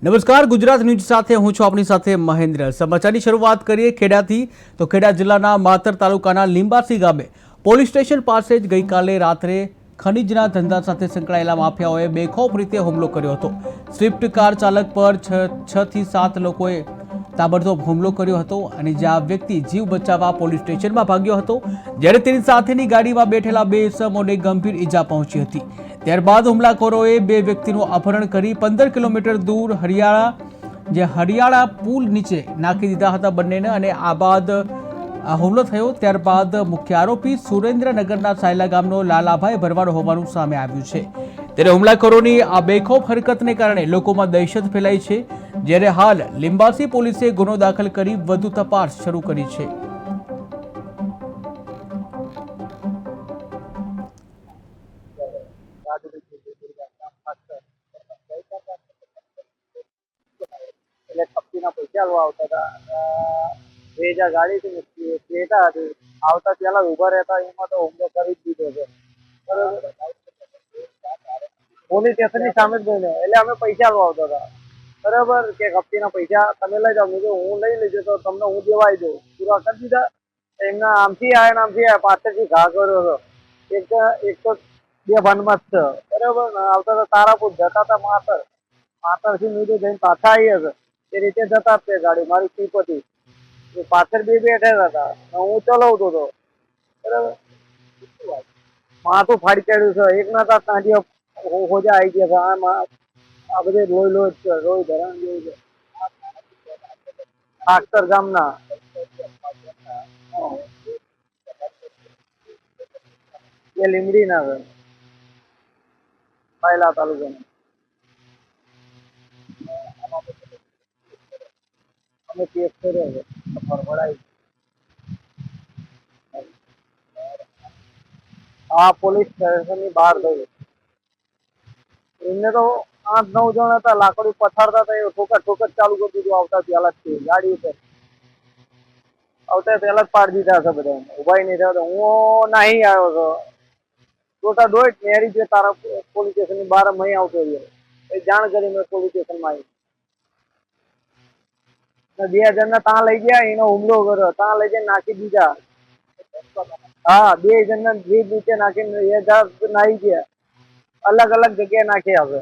નમસ્કાર, ગુજરાત ન્યૂઝ સાથે હું છું આપની સાથે મહેન્દ્ર। સમાચારની શરૂઆત કરીએ ખેડાથી। તો ખેડા જિલ્લાના માતર તાલુકાના લીંબાસી ગામે પોલીસ સ્ટેશન પાસે જ ગઈકાલે રાત્રે ખનીજના ધંધા સાથે સંકળાયેલા માફિયાઓએ બેખૌફ રીતે હુમલો કર્યો હતો। સ્વિફ્ટ કાર ચાલક પર 6 થી 7 લોકોએ તાબડતોબ હુમલો કર્યો હતો અને જ્યાં વ્યક્તિ જીવ બચાવવા પોલીસ સ્ટેશનમાં ભાગ્યો હતો, જ્યારે તેની સાથેની ગાડીમાં બેઠેલા 2 ઇસમોને ગંભીર ઈજા પહોંચી હતી। ત્યારબાદ હુમલાખોરોએ 2 વ્યક્તિનું અપહરણ કરી 15 કિલોમીટર દૂર હરિયાળા પુલ નીચે નાખી દીધા હતા બંનેને। અને આ બાદ હુમલો થયો ત્યારબાદ મુખ્ય આરોપી સુરેન્દ્રનગરના સાયલા ગામનો લાલાભાઈ ભરવાડ હોવાનું સામે આવ્યું છે। ત્યારે હુમલાખોરોની આ બેખૌફ હરકતને કારણે લોકોમાં દહેશત ફેલાઈ છે, જ્યારે હાલ લીંબાસી પોલીસે ગુનો દાખલ કરી વધુ તપાસ શરૂ કરી છે। એટલે કપટીના પૈસા લેવા આવતા હતા। વેજા ગાડી ક્રેટા હતી, આવતા પેલા ઉભા રહેતા એમાં તો હુમલો કરી જ દીધો છે। બરોબર, પોલીસ સ્ટેશનની સામે જ બન્યો। એટલે અમે પૈસા લેવા આવતા હતા, બરાબર, કે કપટીના પૈસા તમે લઈ જાઓ। મેં કીધું હું લઈ લેજો તો તમને હું દેવાઈ દઉં, પૂરા કરી દીધા। એમના આમથી આવ્યા પાછળથી ઘા કર્યો હતો। એક તો 2 ભાનમાં જ છે, બરાબર। આવતા હતા તારાપુર, જતા હતા માતરથી મેં જઈને પાછા આવી હશે એ રીતે જતા જ તે ગાડી મારી સીપ હતી, પાછળ 2 બેઠા હતા, હું ચલાવતો હતો, બરાબર। માથું ફાડી કાઢ્યું છે, એક ના તા કાંડિયા હોજા આવી ગયા છે। આ બધે લોહી જ છે, લોહી ધરાણ જેવું છે। આખતર ગામના એ લીમડી ના છે, પાયલા તાલુકાના। અમે કેસ કર્યો છે, ભરભડાઈ। હા, પોલીસ સ્ટેશનની બહાર થયું। એમને તો 8-9 જણ હતા, લાકડું પથારતા હતા, એ ઠોકર ચાલુ કરી દીધું આવતા પહેલા જ ગાડી ઉપર આવતા પહેલા જ પાડી દીધા છે બધા, ઉભા નહીં થયા। હું નહીં આવ્યો છો ટોટા દોઈટ નેરી જે તારા પોલીસ સ્ટેશનની બહાર મહી આવતો રહ્યો, જાણ કરી મેં પોલીસ સ્ટેશનમાં આવી। 2 જણને ત્યાં લઈ ગયા, એનો હુમલો કર્યો, ત્યાં લઈ જઈને નાખી દીધા। હા, 2 જણને નીચે નાખીને એ નાહી ગયા, અલગ અલગ જગ્યાએ નાખ્યા હવે।